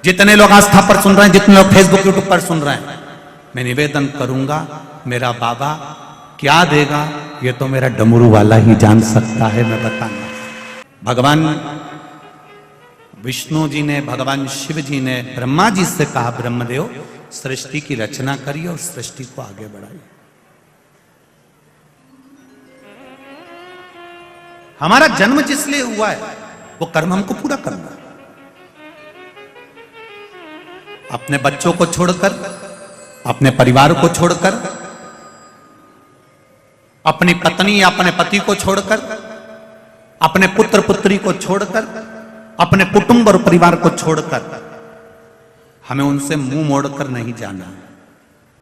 जितने लोग आस्था पर सुन रहे हैं, जितने लोग फेसबुक यूट्यूब पर सुन रहे हैं, मैं निवेदन करूंगा, मेरा बाबा क्या देगा ये तो मेरा डमरू वाला ही जान सकता है, मैं बताना। भगवान विष्णु जी ने, भगवान शिव जी ने ब्रह्मा जी से कहा, ब्रह्मदेव सृष्टि की रचना करिए और सृष्टि को आगे बढ़ाइए। हमारा जन्म जिस लिए हुआ है वो कर्म हमको पूरा करना है। अपने बच्चों को छोड़कर, अपने परिवार को छोड़कर, अपनी पत्नी या अपने पति को छोड़कर, अपने पुत्र पुत्री को छोड़कर, अपने कुटुंब और परिवार को छोड़कर हमें उनसे मुंह मोड़कर नहीं जाना।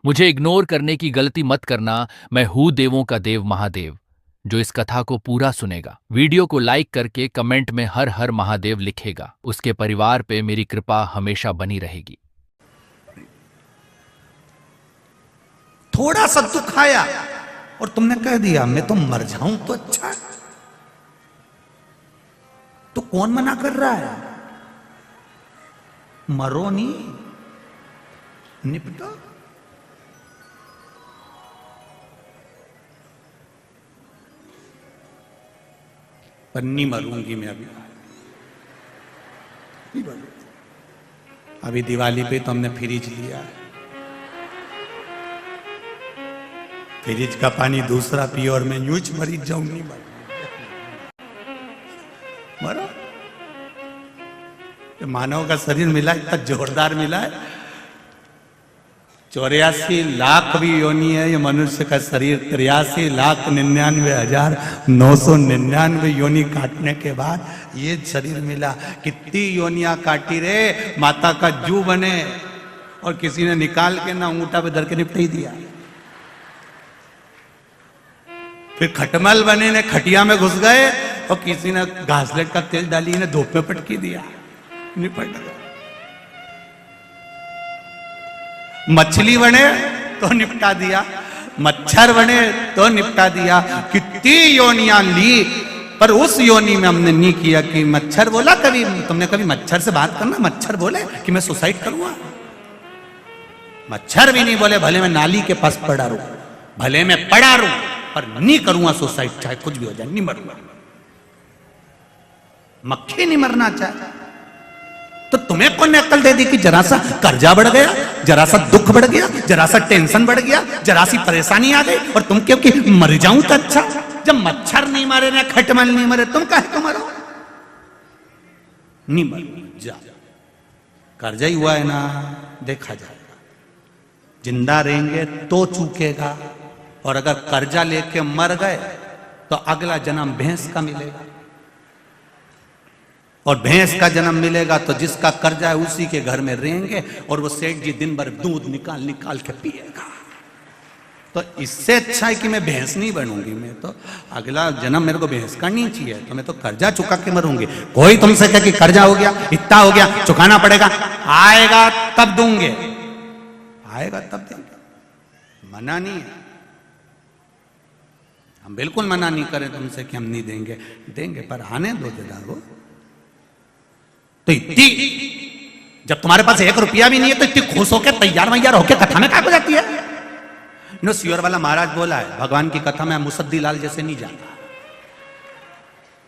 मुझे इग्नोर करने की गलती मत करना। मैं हूं देवों का देव महादेव, जो इस कथा को पूरा सुनेगा, वीडियो को लाइक करके कमेंट में हर हर महादेव लिखेगा, उसके परिवार पे मेरी कृपा हमेशा बनी रहेगी। थोड़ा सा दुख आया और तुमने कह दिया मैं तो मर जाऊं तो अच्छा है, तो कौन मना कर रहा है? मरो नहीं, निपटो। पर नहीं मरूंगी मैं अभी दिवाली पे तो हमने फ्रिज लिया है, फ्रिज का पानी दूसरा पिए और मैं यूं ही मरीज जाऊं, नहीं मरो। मानव का शरीर मिला इतना जोरदार मिला है, 84 लाख भी योनि है ये मनुष्य का शरीर। 83,99,999 योनि काटने के बाद ये शरीर मिला। कितनी योनियां काटी रे, माता का जू बने और किसी ने निकाल के ना अंगूठा पे धर के निपट ही दिया। फिर खटमल बने ने खटिया में घुस गए और किसी ने घासलेट का तेल डाली ने धूप में पटकी दिया, निपट गया। मछली बने तो निपटा दिया, मच्छर बने तो निपटा दिया। कितनी योनियां ली, पर उस योनि में हमने नहीं किया कि मच्छर बोला। कभी तुमने कभी मच्छर से बात करना, मच्छर बोले कि मैं सुसाइड करूंगा? मच्छर भी नहीं बोले भले मैं नाली के पास पड़ा रहूं, भले मैं पड़ा रहूं, पर नहीं करूंगा सुसाइड, चाहे कुछ भी हो जाए, नहीं मरूंगा। मक्खी नहीं मरना चाहे तो तुम्हें कौन ने अक्ल दे दी कि जरा सा कर्जा बढ़ गया, जरा सा दुख बढ़ गया, जरा सा टेंशन बढ़ गया, जरा सी परेशानी आ गई और तुम क्यों कि मर जाऊं तो अच्छा? जब मच्छर नहीं मारे ना खटमल नहीं मरे, तुम काहे को मरो? नहीं मरो, जा। कर्जा ही हुआ है ना, देखा जाएगा। जिंदा रहेंगे तो चूकेगा, और अगर कर्जा लेके मर गए तो अगला जन्म भैंस का मिलेगा, और भैंस का जन्म मिलेगा तो जिसका कर्जा है उसी के घर में रहेंगे और वो सेठ जी दिन भर दूध निकाल निकाल के पिएगा। तो इससे अच्छा है कि मैं भैंस नहीं बनूंगी, मैं तो अगला जन्म मेरे को भैंस का नहीं चाहिए, तो मैं तो कर्जा चुका के मरूंगी। कोई तुमसे कहे कि कर्जा हो गया, इतना हो गया, चुकाना पड़ेगा, आएगा तब दूंगे, आएगा तब देंगे, मना नहीं है। हम बिल्कुल मना नहीं करें तुमसे कि हम नहीं देंगे, देंगे, पर आने दो जरा वो। तो इतनी, जब तुम्हारे पास 1 रुपया भी नहीं है तो इतनी खुश होकर तैयार वैयार होकर कथा में काय हो जाती है? नो, सियोर वाला महाराज बोला है, भगवान की कथा में मुसद्दी लाल जैसे नहीं जाता।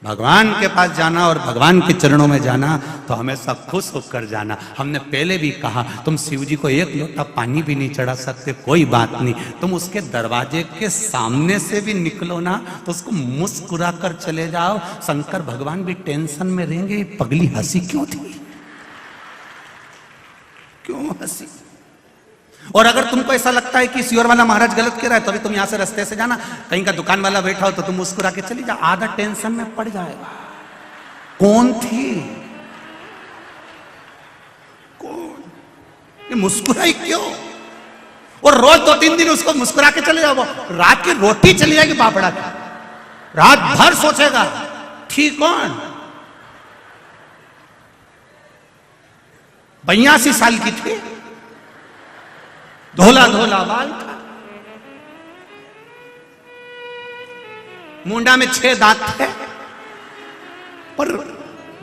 भगवान के पास जाना और भगवान के चरणों में जाना तो हमेशा खुश होकर जाना। हमने पहले भी कहा, तुम शिव जी को 1 लोटा पानी भी नहीं चढ़ा सकते, कोई बात नहीं, तुम उसके दरवाजे के सामने से भी निकलो ना तो उसको मुस्कुरा कर चले जाओ। शंकर भगवान भी टेंशन में रहेंगे, पगली हंसी क्यों थी, क्यों हंसी? और अगर तुमको ऐसा लगता है कि सियोर वाला महाराज गलत कह रहा है तो अभी तुम यहां से रास्ते से जाना, कहीं का दुकान वाला बैठा हो तो तुम मुस्कुरा के चली जा, आधा टेंशन में पड़ जाएगा। कौन थी, कौन, ये मुस्कुराई क्यों? और रोज 2-3 दिन उसको मुस्कुरा के चले जाओ, रात की रोटी चली जाएगी पापड़ा की, रात भर सोचेगा थी कौन? 82 साल की थी, धोला धोला बाल था, मुंडा में 6 दांत थे, पर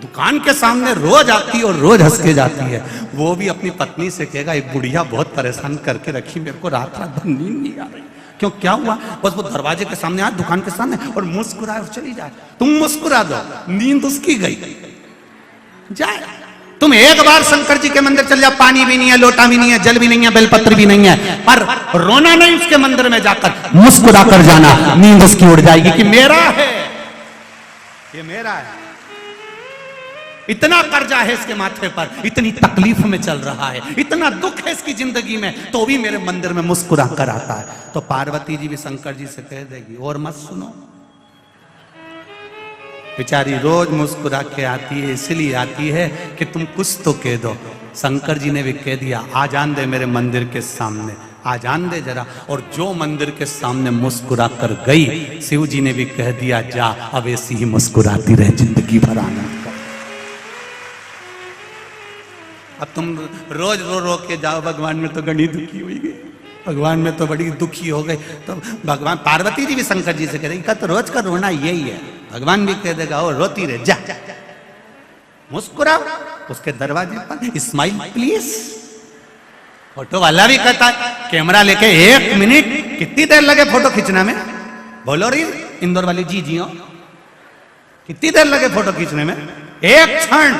दुकान के सामने रोज आती है और रोज हंस के जाती है। वो भी अपनी पत्नी से कहेगा एक बुढ़िया बहुत परेशान करके रखी, मेरे को रात रात भर नींद नहीं आ रही। क्यों, क्या हुआ? बस वो दरवाजे के सामने आए, दुकान के सामने, और मुस्कुराए और चली जाए। तुम मुस्कुरा दो, नींद उसकी गई जाए। तुम एक बार शंकर जी के मंदिर चल जाओ, पानी भी नहीं है, लोटा भी नहीं है, जल भी नहीं है, बेलपत्र भी नहीं है, पर रोना नहीं उसके मंदिर में जाकर, मुस्कुरा कर जाना, नींद उसकी उड़ जाएगी कि मेरा है, ये मेरा है। इतना कर्जा है इसके माथे पर, इतनी तकलीफ में चल रहा है, इतना दुख है इसकी जिंदगी में, तो भी मेरे मंदिर में मुस्कुरा कर आता है। तो पार्वती जी भी शंकर जी से कह देगी और मत सुनो। बेचारी रोज मुस्कुरा के आती है, इसलिए आती है कि तुम कुछ तो कह दो। शंकर जी ने भी कह दिया, आ जान दे मेरे मंदिर के सामने, आ जान दे जरा। और जो मंदिर के सामने मुस्कुरा कर गई, शिव जी ने भी कह दिया जा, अब ऐसी ही मुस्कुराती रहे जिंदगी भर आनंद कर। अब तुम रोज रो रो के जाओ, भगवान में तो गणी दुखी हुई गई, भगवान में तो बड़ी दुखी हो गई। तो भगवान, पार्वती जी भी शंकर जी से कह रही, तो रोज का रोना यही है। भगवान भी कह देगा, ओ रोती रहे, जा मुस्कुराओ उसके दरवाजे पर, स्माइल प्लीज। फोटो वाला भी कहता है, कैमरा लेके 1 मिनट, कितनी देर लगे फोटो खींचने में? बोलो री इंदौर वाली जी जी, कितनी देर लगे फोटो खींचने में? 1 क्षण,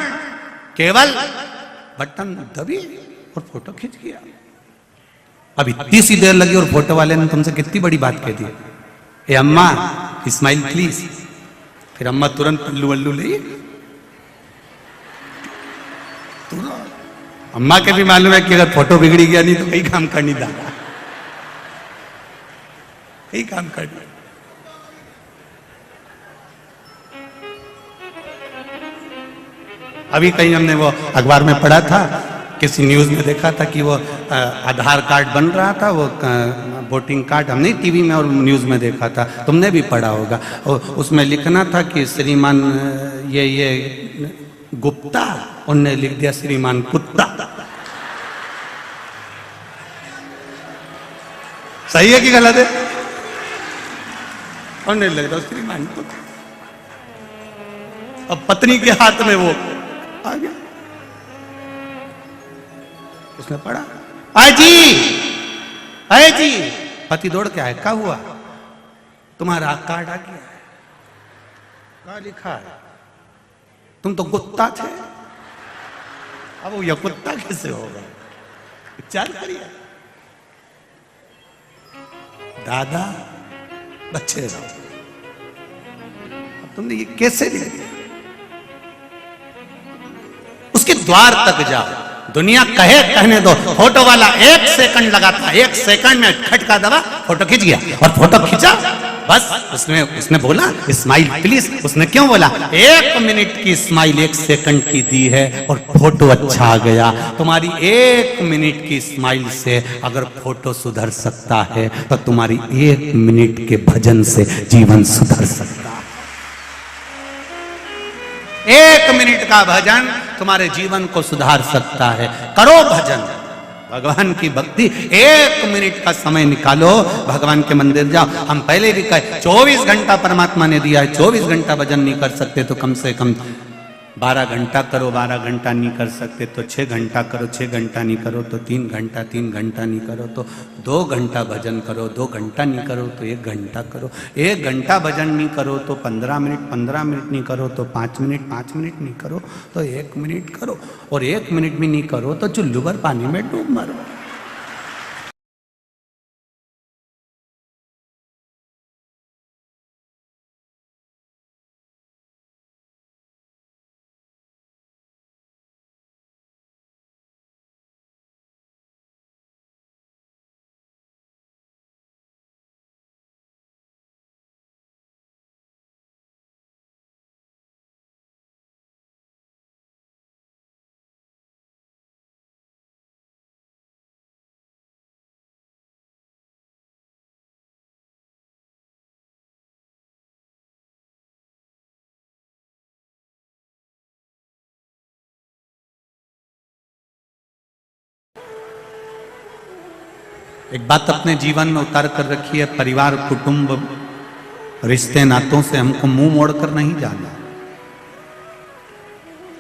केवल बटन दबी और फोटो खींच गया। अब इतनी सी देर लगी और फोटो वाले ने तुमसे कितनी बड़ी बात कह दी, ए अम्मा स्माइल प्लीज। फिर अम्मा तुरंत पल्लू वल्लू ले, अम्मा के भी मालूम है कि अगर फोटो बिगड़ी गया नहीं तो कई काम करनी था, कई काम करनी। अभी कहीं हमने वो अखबार में पढ़ा था, किसी न्यूज में देखा था कि वो आधार कार्ड बन रहा था, वो वोटिंग कार्ड, हमने टीवी में और न्यूज में देखा था, तुमने भी पढ़ा होगा। उसमें लिखना था कि श्रीमान ये गुप्ता, उनने लिख दिया श्रीमान कुत्ता। सही है कि गलत है? उनने लिख दिया श्रीमान कुत्ता। अब पत्नी के हाथ में वो आ गया, उसने पढ़ा, आय जी, आय जी। पति दौड़ के आए, क्या हुआ? तुम्हारा कार्ड आ गया है। क्या लिखा है? तुम तो कुत्ता थे, अब वो यह कुत्ता कैसे होगा? विचार करिए। दादा बच्चे रहो, अब तुमने ये कैसे लिख दिया? उसके द्वार तक जाओ, दुनिया कहे कहने दो, फोटो वाला 1 सेकंड लगा था, 1 सेकंड में खटका दबा, फोटो खींच गया। और फोटो खींचा, बस उसने बोला स्माइल प्लीज। उसने क्यों बोला? 1 मिनट की स्माइल 1 सेकंड की दी है और फोटो अच्छा आ गया। तुम्हारी 1 मिनट की स्माइल से अगर फोटो सुधर सकता है तो तुम्हारी 1 मिनट के भजन से जीवन सुधर सकता है। 1 मिनट का भजन तुम्हारे जीवन को सुधार सकता है। करो भजन, भगवान की भक्ति, 1 मिनट का समय निकालो, भगवान के मंदिर जाओ। हम पहले भी कहे 24 घंटा परमात्मा ने दिया है, 24 घंटा भजन नहीं कर सकते तो कम से कम 12 घंटा करो। 12 घंटा नहीं कर सकते तो 6 घंटा करो। 6 घंटा नहीं करो तो 3 घंटा। 3 घंटा नहीं करो तो 2 घंटा भजन करो। 2 घंटा नहीं करो तो 1 घंटा करो। 1 घंटा भजन नहीं करो तो 15 मिनट। 15 मिनट नहीं करो तो 5 मिनट। 5 मिनट नहीं करो तो 1 मिनट करो। और 1 मिनट भी नहीं करो तो चुल्लू भर पानी में डूब मरो। एक बात अपने जीवन में उतार कर रखी है, परिवार, कुटुंब, रिश्ते नातों से हमको मुंह मोड़कर नहीं जाना।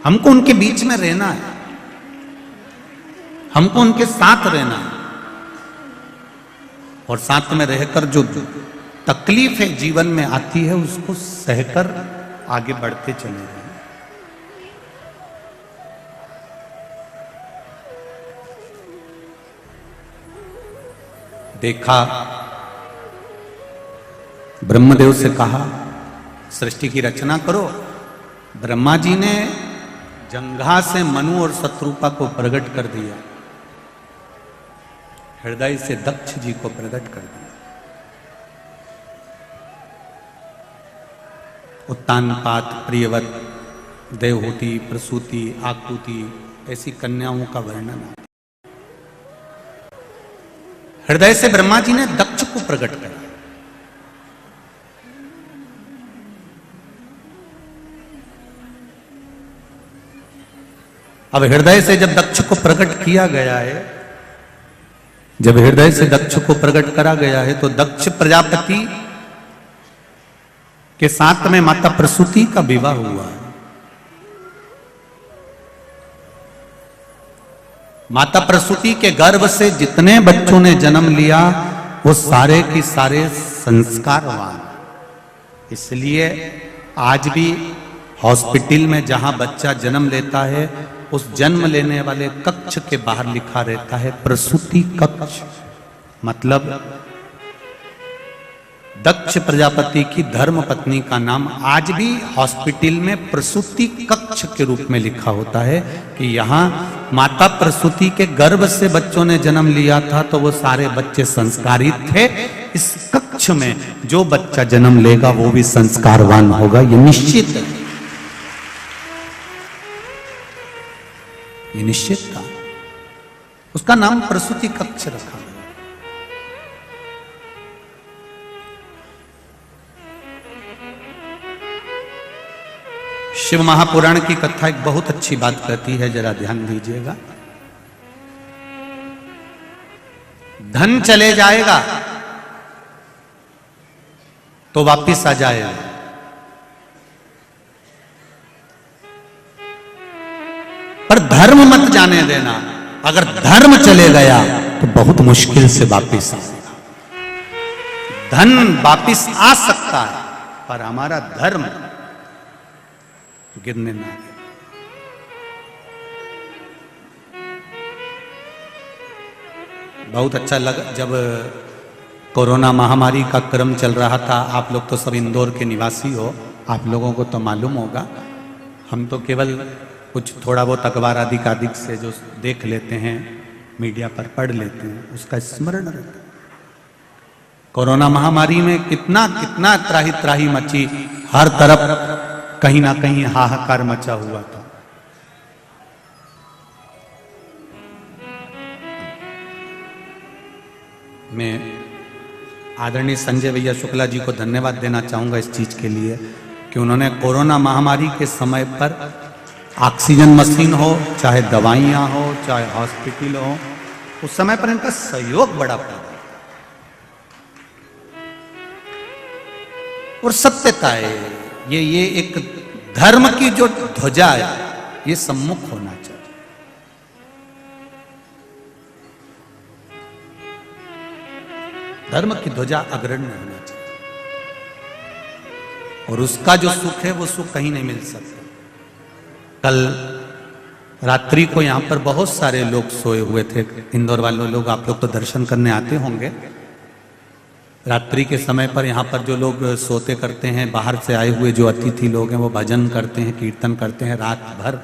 हमको उनके बीच में रहना है, हमको उनके साथ रहना है, और साथ में रहकर जो तकलीफें जीवन में आती है उसको सहकर आगे बढ़ते चले जाएं। देखा, ब्रह्मदेव से कहा सृष्टि की रचना करो। ब्रह्मा जी ने जंघा से मनु और शत्रुपा को प्रकट कर दिया, हृदय से दक्ष जी को प्रकट कर दिया। उत्तानपात, प्रियवत, देवहूति, प्रसूति, आकुति ऐसी कन्याओं का वर्णन। हृदय से ब्रह्मा जी ने दक्ष को प्रकट किया। अब हृदय से जब दक्ष को प्रकट किया गया है, जब हृदय से दक्ष को प्रकट करा गया है, तो दक्ष प्रजापति के साथ में माता प्रसूति का विवाह हुआ है। माता प्रसूति के गर्भ से जितने बच्चों ने जन्म लिया वो सारे की सारे संस्कारवान। इसलिए आज भी हॉस्पिटल में जहां बच्चा जन्म लेता है, उस जन्म लेने वाले कक्ष के बाहर लिखा रहता है प्रसूति कक्ष। मतलब दक्ष प्रजापति की धर्म पत्नी का नाम आज भी हॉस्पिटल में प्रसूति कक्ष के रूप में लिखा होता है कि यहाँ माता प्रसूति के गर्भ से बच्चों ने जन्म लिया था, तो वो सारे बच्चे संस्कारित थे। इस कक्ष में जो बच्चा जन्म लेगा वो भी संस्कारवान होगा, ये निश्चित है, ये निश्चित था। उसका नाम प्रसूति कक्ष रखा। शिव महापुराण की कथा एक बहुत अच्छी बात कहती है, जरा ध्यान दीजिएगा। धन चले जाएगा तो वापिस आ जाएगा, पर धर्म मत जाने देना। अगर धर्म चले गया तो बहुत मुश्किल से वापिस आएगा। धन वापिस आ सकता है, पर हमारा धर्म गिरने ना दे। बहुत अच्छा लगा जब कोरोना महामारी का क्रम चल रहा था। आप लोग तो सब इंदौर के निवासी हो, आप लोगों को तो मालूम होगा। हम तो केवल कुछ थोड़ा बहुत अखबार आदि से जो देख लेते हैं, मीडिया पर पढ़ लेते हैं, उसका स्मरण रहता है। कोरोना महामारी में कितना कितना त्राही त्राही मची, हर तरफ कहीं ना कहीं हाहाकार मचा हुआ था। मैं आदरणीय संजय भैया शुक्ला जी को धन्यवाद देना चाहूंगा इस चीज के लिए कि उन्होंने कोरोना महामारी के समय पर ऑक्सीजन मशीन हो, चाहे दवाइयां हो, चाहे हॉस्पिटल हो, उस समय पर इनका सहयोग बड़ा पड़ा। और सत्यता है, ये एक धर्म की जो ध्वजा है, ये सम्मुख होना चाहिए। धर्म की ध्वजा अग्रणी होना चाहिए, और उसका जो सुख है वो सुख कहीं नहीं मिल सकता। कल रात्रि को यहां पर बहुत सारे लोग सोए हुए थे, इंदौर वाले लोग, आप लोग तो दर्शन करने आते होंगे। रात्रि के समय पर यहाँ पर जो लोग सोते करते हैं, बाहर से आए हुए जो अतिथि लोग हैं, वो भजन करते हैं, कीर्तन करते हैं रात भर।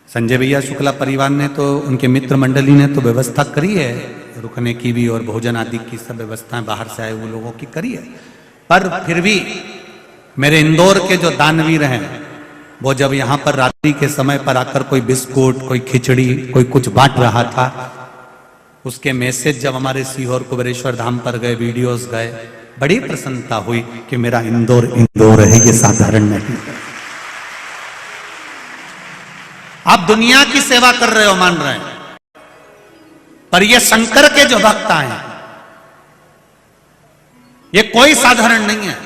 संजय भैया शुक्ला परिवार ने तो, उनके मित्र मंडली ने तो व्यवस्था करी है रुकने की भी, और भोजन आदि की सब व्यवस्थाएं बाहर से आए हुए लोगों की करी है। पर फिर भी मेरे इंदौर के जो दानवीर हैं, वो जब यहाँ पर रात्रि के समय पर आकर कोई बिस्कुट, कोई खिचड़ी, कोई कुछ बांट रहा था, उसके मैसेज जब हमारे सीहोर कुबेरेश्वर धाम पर गए, वीडियोस गए, बड़ी प्रसन्नता हुई कि मेरा इंदौर इंदौर है, ये साधारण नहीं। आप दुनिया की सेवा कर रहे हो, मान रहे हैं, पर ये शंकर के जो भक्त हैं, ये कोई साधारण नहीं है।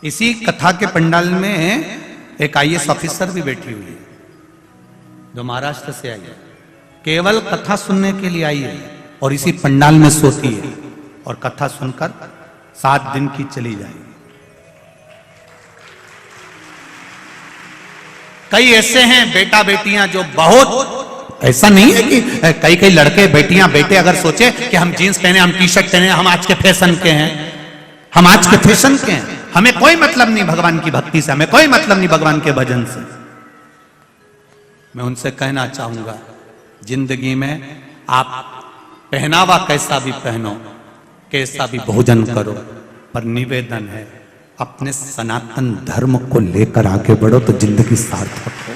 इसी कथा के पंडाल में एक आईएएस ऑफिसर भी बैठी हुई है जो महाराष्ट्र से आई है, केवल कथा सुनने के लिए आई है और इसी पंडाल में सोती है और कथा सुनकर 7 दिन की चली जाएगी। कई ऐसे हैं बेटा बेटियां जो बहुत, ऐसा नहीं है कि कई कई लड़के बेटियां बेटे अगर सोचे कि हम जीन्स पहने, हम टी शर्ट पहने, हम आज के फैशन के हैं, हम आज के फैशन के हैं, हमें कोई मतलब नहीं भगवान की भक्ति से, हमें कोई मतलब नहीं भगवान के भजन से। मैं उनसे कहना चाहूंगा, जिंदगी में आप पहनावा कैसा भी पहनो, कैसा भी भोजन करो, पर निवेदन है अपने सनातन धर्म को लेकर आगे बढ़ो तो जिंदगी सार्थक हो।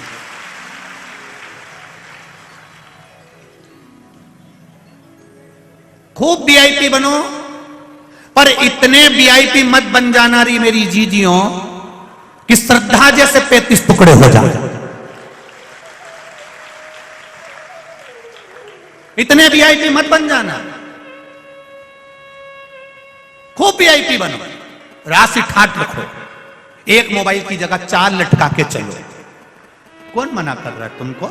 खूब वीआईपी बनो, पर इतने वीआईपी मत बन जाना रही मेरी जीजियों कि श्रद्धा जैसे 35 टुकड़े हो जाए। इतने वीआईपी मत बन जाना, खूब वीआईपी बनो, राशि ठाट रखो, एक मोबाइल की जगह 4 लटका के चलो। कौन मना कर रहा है तुमको?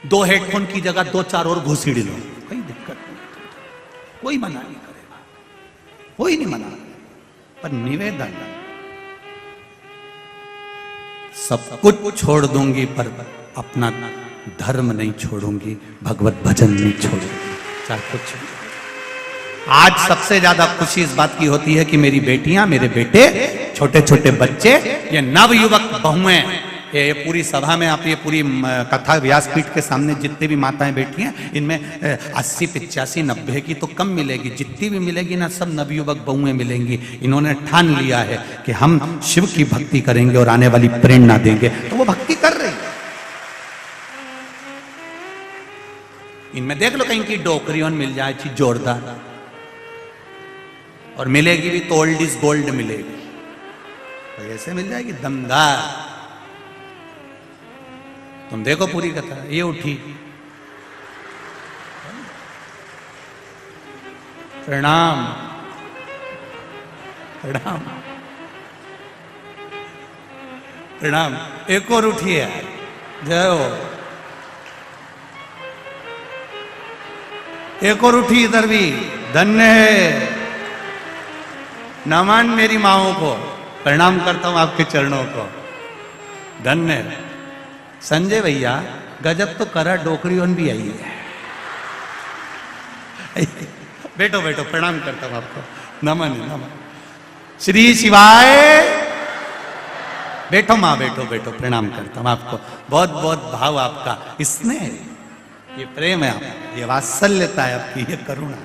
2 हेडफोन की जगह 2-4 और घुसीड़ लो, कोई दिक्कत नहीं, कोई मना नहीं करेगा, कोई नहीं मना। पर निवेदन, सब कुछ छोड़ दूंगी पर अपना धर्म नहीं छोड़ूंगी, भगवत भजन नहीं छोड़ूंगी, चाहे कुछ। आज सबसे ज्यादा खुशी इस बात की होती है कि मेरी बेटियां, मेरे बेटे, छोटे छोटे बच्चे, ये नवयुवक बहुएं, ये पूरी सभा में आप ये पूरी कथा व्यासपीठ के सामने जितने भी माताएं बैठी हैं, इनमें 80, 85, 90 की तो कम मिलेगी, जितनी भी मिलेगी ना सब नवयुवक बहुएं मिलेंगी। इन्होंने ठान लिया है कि हम शिव की भक्ति करेंगे और आने वाली प्रेरणा देंगे, तो वो भक्ति कर रही है। इनमें देख लो कहीं की डोकरियों मिल जाए चीज जोरदार, और मिलेगी भी तो ओल्ड इज गोल्ड मिलेगी, तो ऐसे मिल जाएगी दमदार। तुम देखो पूरी कथा, ये उठी, प्रणाम प्रणाम प्रणाम, एक और उठी है, जय हो, एक और उठी इधर भी, धन्य है। नमन मेरी माओं को, प्रणाम करता हूं आपके चरणों को, धन्य। संजय भैया गजब तो करा, डोकरियों भी आई है। बैठो बैठो, प्रणाम करता हूं आपको, नमन नमन, श्री शिवाय। बैठो मां, बैठो बैठो, प्रणाम करता हूं आपको, बहुत बहुत भाव आपका, स्नेह, ये प्रेम है आपका, ये वात्सल्यता है आपकी, ये करुणा,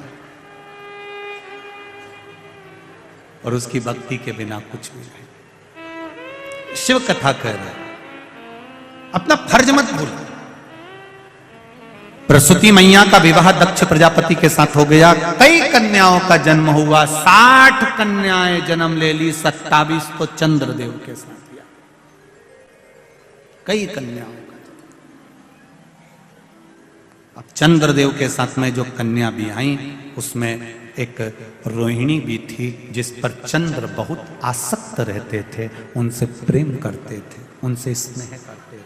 और उसकी भक्ति के बिना कुछ भी नहीं। शिव कथा कह रहा है, अपना फर्ज मत भूलो। प्रसूति मैया का विवाह दक्ष प्रजापति के साथ हो गया, कई कन्याओं का जन्म हुआ, 60 कन्याएं जन्म ले ली, 27 तो चंद्रदेव के साथ किया, कई कन्याओं का। अब चंद्रदेव के साथ में जो कन्या भी आई, उसमें एक रोहिणी भी थी, जिस पर चंद्र बहुत आसक्त रहते थे, उनसे प्रेम करते थे, उनसे स्नेह करते थे।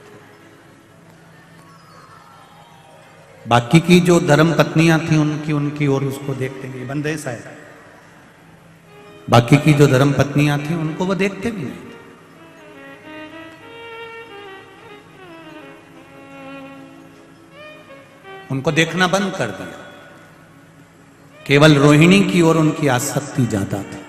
बाकी की जो धर्म पत्नियां थी उनकी ओर उसको देखते नहीं, बंदेश है, बाकी की जो धर्म पत्नियां थी उनको वो देखते भी नहीं। उनको देखना बंद कर दिया, केवल रोहिणी की ओर उनकी आसक्ति ज्यादा थी।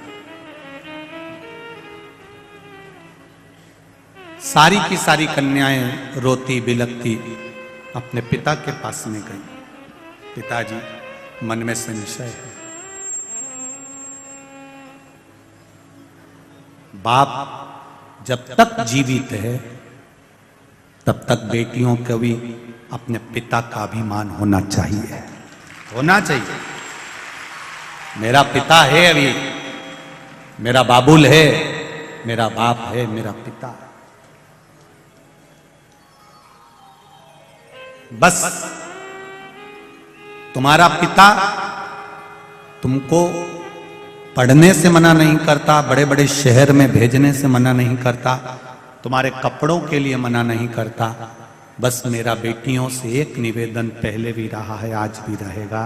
सारी की सारी कन्याएं रोती बिलखती अपने पिता के पास में गई, पिताजी मन में संशय है, बाप जब तक जीवित है तब तक बेटियों को भी अपने पिता का अभिमान होना चाहिए, होना चाहिए। मेरा पिता है, अभी मेरा बाबुल है, मेरा बाप है, मेरा पिता है। बस तुम्हारा पिता तुमको पढ़ने से मना नहीं करता, बड़े बड़े शहर में भेजने से मना नहीं करता, तुम्हारे कपड़ों के लिए मना नहीं करता। बस मेरा बेटियों से एक निवेदन पहले भी रहा है, आज भी रहेगा।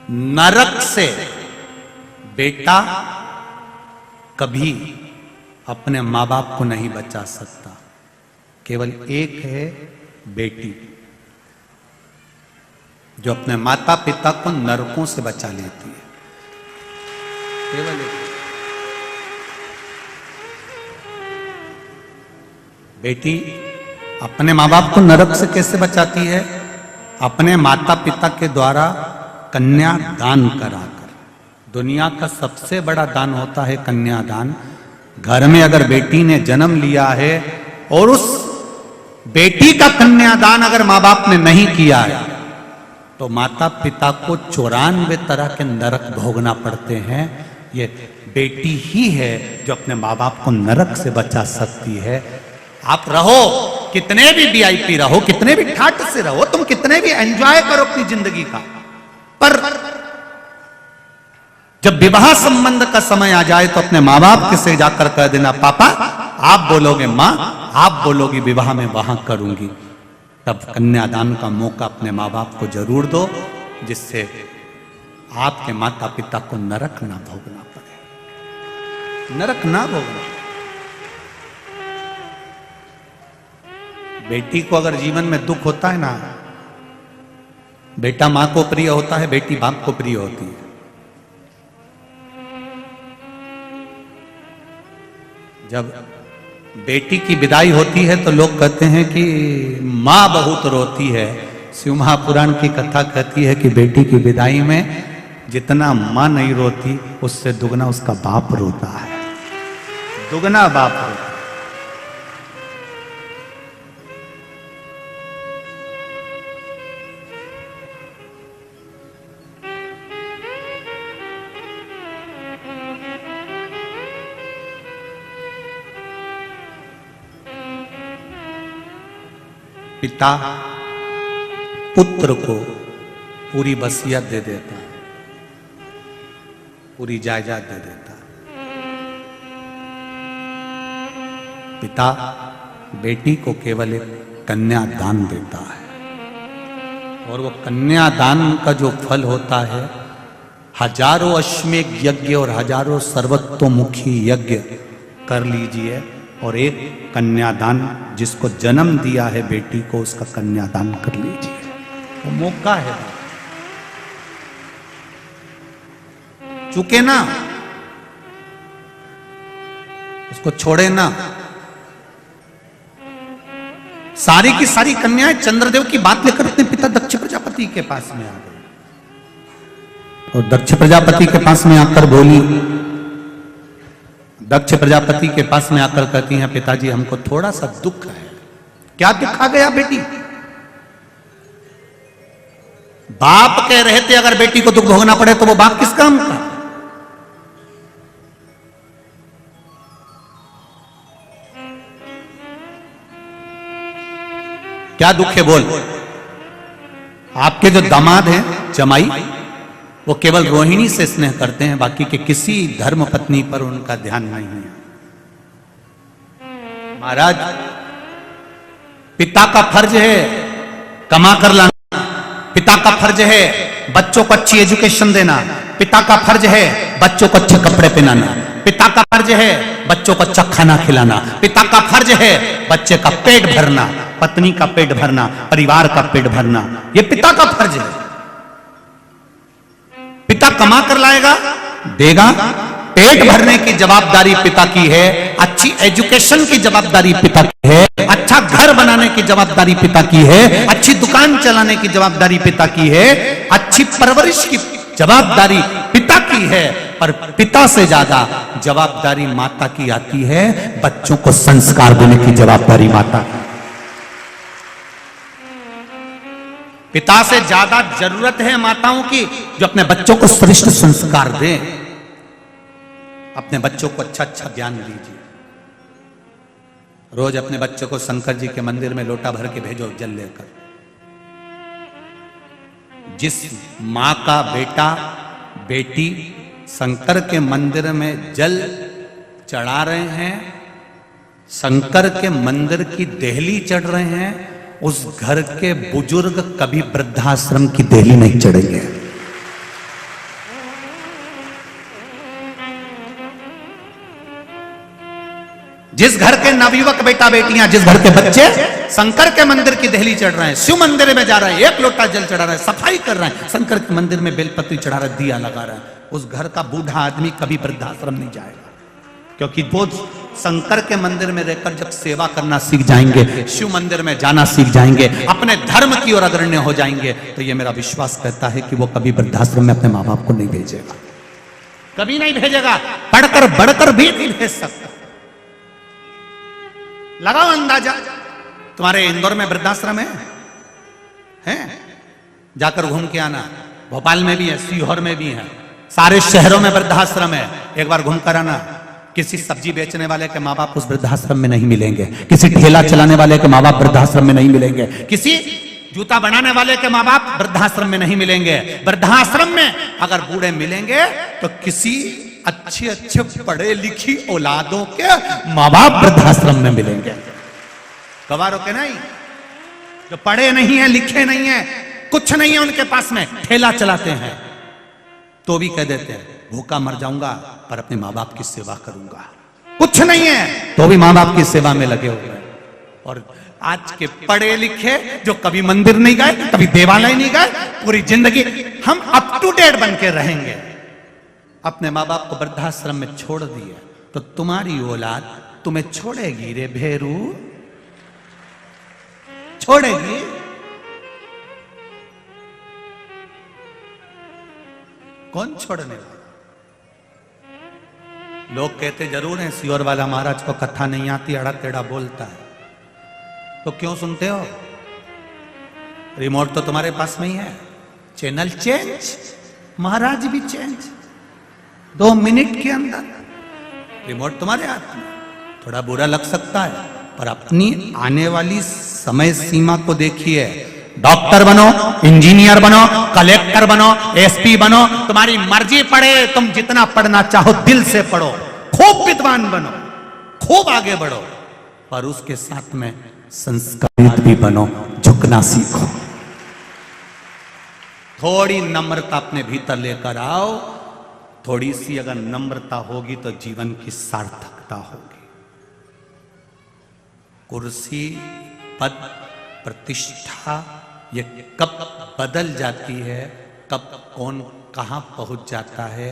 नरक से बेटा कभी अपने मां बाप को नहीं बचा सकता। केवल एक है बेटी, जो अपने माता पिता को नरकों से बचा लेती है। केवल एक बेटी अपने माँ बाप को नरक से कैसे बचाती है? अपने माता पिता के द्वारा कन्या दान कराकर। दुनिया का सबसे बड़ा दान होता है कन्यादान। घर में अगर बेटी ने जन्म लिया है और उस बेटी का कन्यादान अगर माँ बाप ने नहीं किया है, तो माता पिता को 94 तरह के नरक भोगना पड़ते हैं। ये बेटी ही है जो अपने माँ बाप को नरक से बचा सकती है। आप रहो कितने भी वीआईपी रहो, कितने भी ठाट से रहो, तुम कितने भी एंजॉय करो अपनी जिंदगी का, पर जब विवाह संबंध का समय आ जाए तो अपने माँ बाप के से जाकर कह देना, पापा आप बोलोगे, माँ आप बोलोगी, विवाह में वहां करूंगी। तब कन्यादान का मौका अपने माँ बाप को जरूर दो, जिससे आपके माता पिता को नरक ना भोगना पड़े, नरक ना भोगना। बेटी को अगर जीवन में दुख होता है ना, बेटा मां को प्रिय होता है, बेटी बाप को प्रिय होती है। जब बेटी की विदाई होती है तो लोग कहते हैं कि मां बहुत रोती है। शिव महापुराण की कथा कहती है कि बेटी की विदाई में जितना मां नहीं रोती, उससे दुगना उसका बाप रोता है, दुगना बाप रोता है। पिता पुत्र को पूरी वसीयत दे देता है, पूरी जायदाद दे देता है। पिता बेटी को केवल एक कन्यादान देता है, और वो कन्यादान का जो फल होता है, हजारों अश्वमेध यज्ञ और हजारों सर्वतोमुखी यज्ञ कर लीजिए, और एक कन्यादान जिसको जन्म दिया है बेटी को, उसका कन्यादान कर लीजिए। वो मौका है, चुके ना, उसको छोड़े ना। सारी की सारी कन्याएं चंद्रदेव की बात लेकर अपने पिता दक्ष प्रजापति के पास में आ गई, और दक्ष प्रजापति के पास में आकर बोली, दक्ष प्रजापति के पास में आकर कहती हैं, पिताजी हमको थोड़ा सा दुख है। क्या दुख आ गया बेटी? बाप कह रहे थे अगर बेटी को दुख भोगना पड़े तो वो बाप किस काम का? क्या दुख है बोल? आपके जो दामाद हैं जमाई, वो केवल रोहिणी से स्नेह करते हैं, बाकी के किसी धर्म पत्नी पर उनका ध्यान नहीं है। महाराज, पिता का फर्ज है कमा कर लाना, पिता का फर्ज है बच्चों को अच्छी एजुकेशन देना, पिता का फर्ज है बच्चों को अच्छे कपड़े पहनाना, पिता का फर्ज है बच्चों को अच्छा खाना खिलाना, पिता का फर्ज है बच्चे का पेट भरना, पत्नी का पेट भरना, परिवार का पेट भरना। यह पिता का फर्ज है। पिता कमा कर लाएगा, देगा, पेट भरने की जवाबदारी पिता की है, अच्छी एजुकेशन की जवाबदारी पिता की है, अच्छा घर बनाने की जवाबदारी पिता की है, अच्छी दुकान चलाने की जवाबदारी पिता की है, अच्छी परवरिश की जवाबदारी पिता की है। पर पिता से ज्यादा जवाबदारी माता की आती है, बच्चों को संस्कार देने की जवाबदारी माता की। पिता से ज्यादा जरूरत है माताओं की, जो अपने बच्चों को श्रेष्ठ संस्कार दें, अपने बच्चों को अच्छा अच्छा ज्ञान दीजिए। रोज अपने बच्चों को शंकर जी के मंदिर में लोटा भर के भेजो जल लेकर। जिस माँ का बेटा बेटी शंकर के मंदिर में जल चढ़ा रहे हैं, शंकर के मंदिर की देहली चढ़ रहे हैं, उस घर के बुजुर्ग कभी वृद्धाश्रम की देहली नहीं चढ़ेंगे। जिस घर के नवयुवक बेटा बेटियां, जिस घर के बच्चे शंकर के मंदिर की देहली चढ़ रहे हैं, शिव मंदिर में जा रहे हैं, एक लोटा जल चढ़ा रहे हैं, सफाई कर रहे हैं, शंकर के मंदिर में बेलपत्री चढ़ा रहे हैं, दिया लगा रहे हैं, उस घर का बूढ़ा आदमी कभी वृद्धाश्रम नहीं जाएगा। क्योंकि वो शंकर के मंदिर में रहकर जब सेवा करना सीख जाएंगे, शिव मंदिर में जाना सीख जाएंगे, अपने धर्म की ओर अग्रण्य हो जाएंगे, तो ये मेरा विश्वास कहता है कि वो कभी वृद्धाश्रम में अपने माँ बाप को नहीं भेजेगा, कभी नहीं भेजेगा, पढ़कर बढ़कर भी नहीं भेज सकता। लगाओ अंदाजा, तुम्हारे इंदौर में वृद्धाश्रम है? जाकर घूम के आना, भोपाल में भी है, सीहोर में भी है, सारे शहरों में वृद्धाश्रम है, एक बार घूम कर आना। किसी सब्जी बेचने वाले के माँ बाप उस वृद्धाश्रम में नहीं मिलेंगे, किसी ठेला चलाने वाले के माँ बाप वृद्धाश्रम में नहीं मिलेंगे, किसी जूता बनाने वाले के माँ बाप वृद्धाश्रम में नहीं मिलेंगे। वृद्धाश्रम में अगर बूढ़े मिलेंगे तो किसी अच्छे अच्छे पढ़े लिखी औलादों के माँ बाप वृद्धाश्रम में मिलेंगे। गवारों के नहीं, जो पढ़े नहीं है, लिखे नहीं है, कुछ नहीं है उनके पास में, ठेला चलाते हैं, तो भी कह देते हैं भूखा मर जाऊंगा पर अपने माँ बाप की सेवा करूंगा। कुछ नहीं है तो भी माँ बाप की सेवा में लगे हुए हैं। और आज के पढ़े लिखे जो कभी मंदिर नहीं गए, कभी देवालय नहीं गए, पूरी जिंदगी हम अप टू डेट बन के रहेंगे, अपने माँ बाप को वृद्धाश्रम में छोड़ दिए, तो तुम्हारी औलाद तुम्हें छोड़ेगी रे भेरू, छोड़ेगी? कौन छोड़ने वाला? लोग कहते जरूर हैं सीहोर वाला महाराज को कथा नहीं आती, अड़ा टेढ़ा बोलता है, तो क्यों सुनते हो? रिमोट तो तुम्हारे पास में ही है, चैनल चेंज, महाराज भी चेंज, 2 मिनट के अंदर रिमोट तुम्हारे हाथ में। थोड़ा बुरा लग सकता है पर अपनी आने वाली समय सीमा को देखिए। डॉक्टर बनो, इंजीनियर बनो, कलेक्टर बनो, एसपी बनो, तुम्हारी मर्जी, पढ़े तुम जितना पढ़ना चाहो दिल से पढ़ो, खूब विद्वान बनो, खूब आगे बढ़ो, पर उसके साथ में संस्कारित भी बनो, झुकना सीखो, थोड़ी नम्रता अपने भीतर लेकर आओ। थोड़ी सी अगर नम्रता होगी तो जीवन की सार्थकता होगी। कुर्सी, पद, प्रतिष्ठा ये कब बदल जाती है, कब कौन कहां पहुंच जाता है,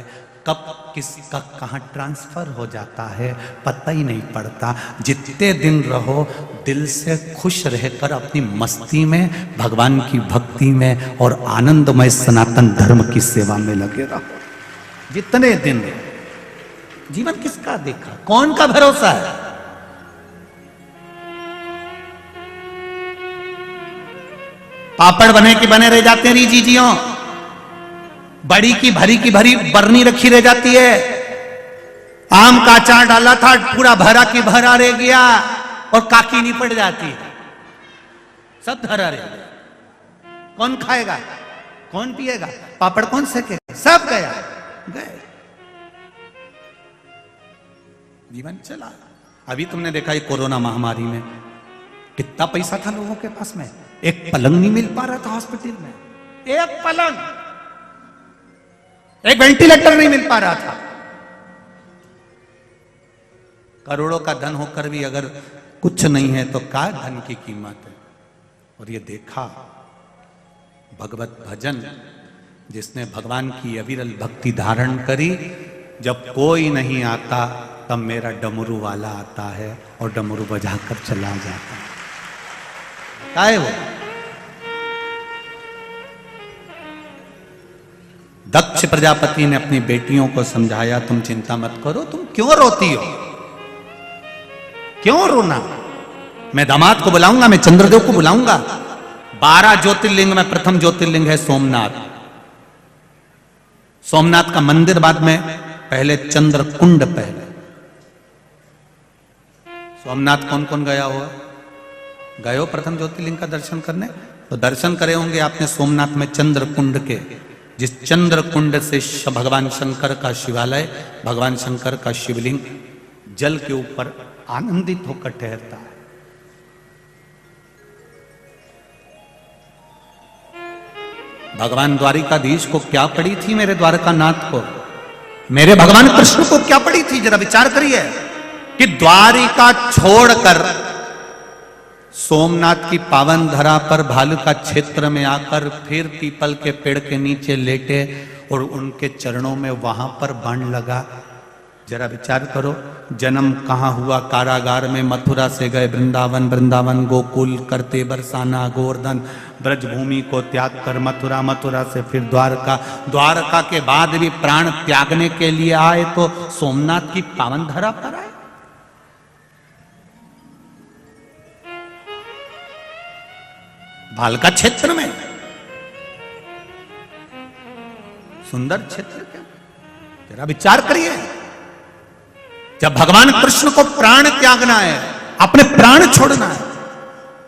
कब किसका कहां ट्रांसफर हो जाता है, पता ही नहीं पड़ता। जितने दिन रहो दिल से खुश रहकर अपनी मस्ती में, भगवान की भक्ति में और आनंदमय सनातन धर्म की सेवा में लगे रहो। जितने दिन जीवन किसका देखा, कौन का भरोसा है? पापड़ बने की बने रह जाते हैं रीजीजियों, बड़ी की भरी बरनी रखी रह जाती है। आम का अचार डाला था, पूरा भरा की भरा रह गया और काकी नहीं पड़ जाती, सब धरा रह गया। कौन खाएगा, कौन पिएगा, पापड़ कौन सेकेगा, सब गया, गए, जीवन चला। अभी तुमने देखा ये कोरोना महामारी में कितना पैसा था लोगों के पास में, एक पलंग नहीं मिल पा रहा था हॉस्पिटल में, एक पलंग, एक वेंटिलेटर नहीं मिल पा रहा था। करोड़ों का धन होकर भी अगर कुछ नहीं है तो क्या धन की कीमत है। और ये देखा भगवत भजन, जिसने भगवान की अविरल भक्ति धारण करी, जब कोई नहीं आता तब मेरा डमरू वाला आता है और डमरू बजाकर चला जाता है। क्या है वो? दक्ष प्रजापति ने अपनी बेटियों को समझाया, तुम चिंता मत करो, तुम क्यों रोती हो, क्यों रोना? मैं दामाद को बुलाऊंगा, मैं चंद्रदेव को बुलाऊंगा। 12 ज्योतिर्लिंग में प्रथम ज्योतिर्लिंग है सोमनाथ। सोमनाथ का मंदिर बाद में, पहले चंद्र कुंड पहले। सोमनाथ कौन कौन गया हुआ? गए हो प्रथम ज्योतिर्लिंग का दर्शन करने? तो दर्शन करे होंगे आपने सोमनाथ में चंद्र कुंड के, जिस चंद्र कुंड से भगवान शंकर का शिवालय, भगवान शंकर का शिवलिंग जल के ऊपर आनंदित होकर ठहरता है। भगवान द्वारिकाधीश को क्या पड़ी थी मेरे द्वारकानाथ को, मेरे भगवान कृष्ण को क्या पड़ी थी, जरा विचार करिए कि द्वारिका छोड़कर सोमनाथ की पावन धरा पर भालुका क्षेत्र में आकर फिर पीपल के पेड़ के नीचे लेटे और उनके चरणों में वहां पर बाण लगा। जरा विचार करो, जन्म कहाँ हुआ, कारागार में, मथुरा से गए वृंदावन, वृंदावन गोकुल करते बरसाना गोवर्धन, ब्रजभूमि को त्याग कर मथुरा, मथुरा से फिर द्वारका, द्वारका के बाद भी प्राण त्यागने के लिए आए तो सोमनाथ की पावन धरा पर आए। भालका क्षेत्र में, सुंदर क्षेत्र क्या, जरा विचार करिए। जब भगवान कृष्ण को प्राण त्यागना है, अपने प्राण छोड़ना है,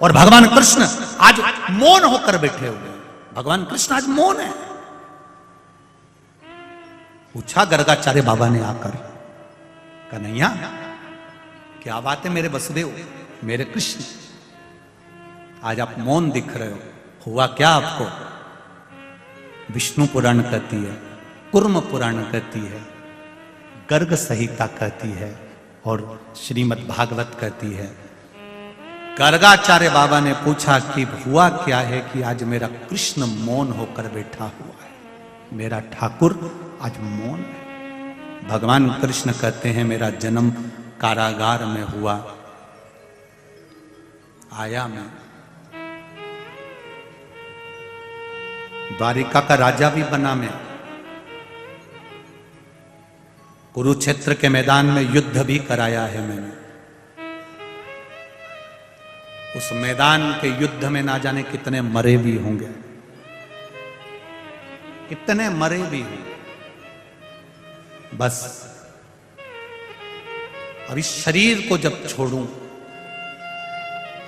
और भगवान कृष्ण आज मौन होकर बैठे हुए हैं, भगवान कृष्ण आज मौन है। पूछा गर्गाचार्य बाबा ने आकर, कन्हैया क्या बात है मेरे वसुदेव, मेरे कृष्ण, आज आप मौन दिख रहे हो, हुआ क्या आपको? विष्णु पुराण कहती है, कुर्म पुराण कहती है, गर्ग संहिता कहती है और श्रीमद् भागवत कहती है। गर्गाचार्य बाबा ने पूछा कि हुआ क्या है कि आज मेरा कृष्ण मौन होकर बैठा हुआ है, मेरा ठाकुर आज मौन है। भगवान कृष्ण कहते हैं मेरा जन्म कारागार में हुआ, आया मैं द्वारिका का राजा भी बना, मैं कुरुक्षेत्र के मैदान में युद्ध भी कराया है मैंने। उस मैदान के युद्ध में ना जाने कितने मरे भी होंगे, कितने मरे भी होंगे। बस अब इस शरीर को जब छोड़ूं,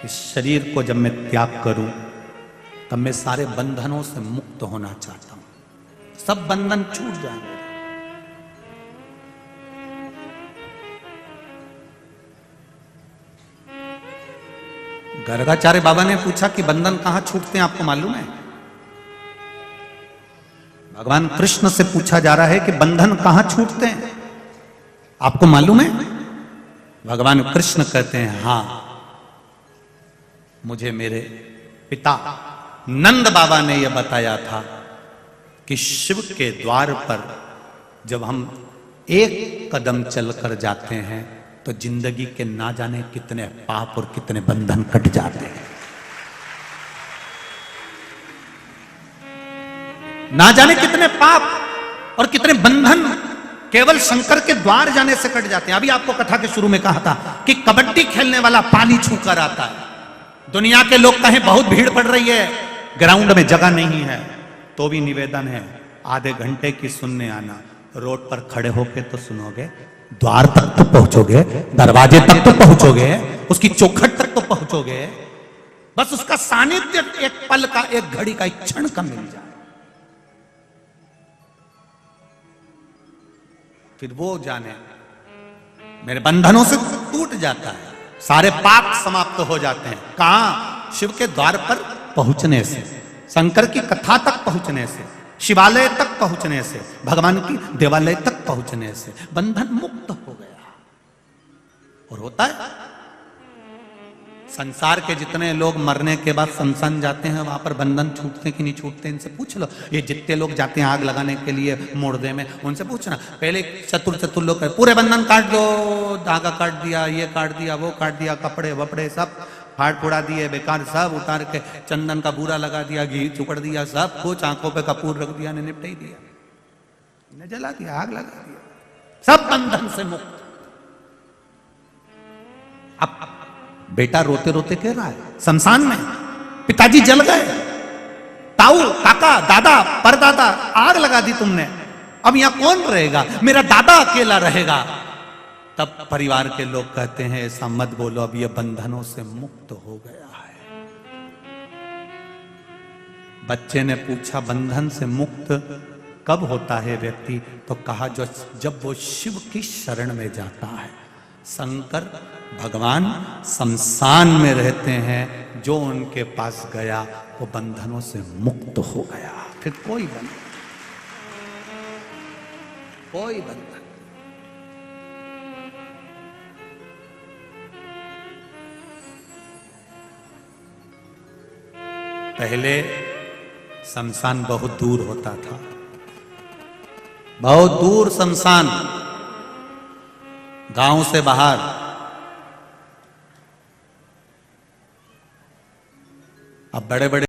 इस शरीर को जब मैं त्याग करूं, तब मैं सारे बंधनों से मुक्त होना चाहता हूं, सब बंधन छूट जाएंगे। गर्गाचार्य बाबा ने पूछा कि बंधन कहां छूटते हैं, आपको मालूम है? भगवान कृष्ण से पूछा जा रहा है कि बंधन कहां छूटते हैं, आपको मालूम है? भगवान कृष्ण कहते हैं हां, मुझे मेरे पिता नंद बाबा ने यह बताया था कि शिव के द्वार पर जब हम एक कदम चलकर जाते हैं तो जिंदगी के ना जाने कितने पाप और कितने बंधन कट जाते हैं, ना जाने कितने पाप और कितने बंधन केवल शंकर के द्वार जाने से कट जाते हैं। अभी आपको कथा के शुरू में कहा था कि कबड्डी खेलने वाला पानी छूकर आता है। दुनिया के लोग कहें बहुत भीड़ पड़ रही है, ग्राउंड में जगह नहीं है, तो भी निवेदन है आधे घंटे की सुनने आना, रोड पर खड़े होके तो सुनोगे, द्वार तक तो पहुंचोगे, दरवाजे तक तो पहुंचोगे, उसकी चौखट तक तो पहुंचोगे, बस उसका सानिध्य एक पल का, एक घड़ी का, एक क्षण का मिल जाए, फिर वो जाने मेरे बंधनों से टूट जाता है, सारे पाप समाप्त हो जाते हैं। कहां? शिव के द्वार पर पहुंचने से, शंकर की कथा तक पहुंचने से, शिवालय तक पहुंचने से, भगवान की देवालय तक पहुंचने से बंधन मुक्त हो गया। और होता है संसार के जितने लोग मरने के बाद शमशान जाते हैं, वहां पर बंधन छूटते कि नहीं छूटते, इनसे पूछ लो। ये जितने लोग जाते हैं आग लगाने के लिए मुर्दे में, उनसे पूछना। पहले चतुर लोग पूरे बंधन काट दो, धागा काट दिया, ये काट दिया, वो काट दिया, कपड़े वपड़े सब फाड़ फुड़ा दिए, बेकार सब उतार के चंदन का बूरा लगा दिया, घी चुकड़ दिया, सब कुछ आंखों पे कपूर रख दिया, ने निपटा ही दिया, ने जला दिया, आग लगा दिया, सब बंधन से मुक्त। अब बेटा रोते रोते कह रहा है शमशान में पिताजी जल गए, ताऊ, काका, दादा, परदादा, आग लगा दी तुमने, अब यहां कौन रहेगा, मेरा दादा अकेला रहेगा। तब परिवार के लोग कहते हैं ऐसा मत बोलो, अब ये बंधनों से मुक्त हो गया है। बच्चे ने पूछा बंधन से मुक्त कब होता है व्यक्ति? तो कहा जब वो शिव की शरण में जाता है। शंकर भगवान शमशान में रहते हैं, जो उनके पास गया वो बंधनों से मुक्त हो गया। फिर कोई बंधन पहले शमशान बहुत दूर होता था, बहुत दूर शमशान, गांव से बाहर। अब बड़े बड़े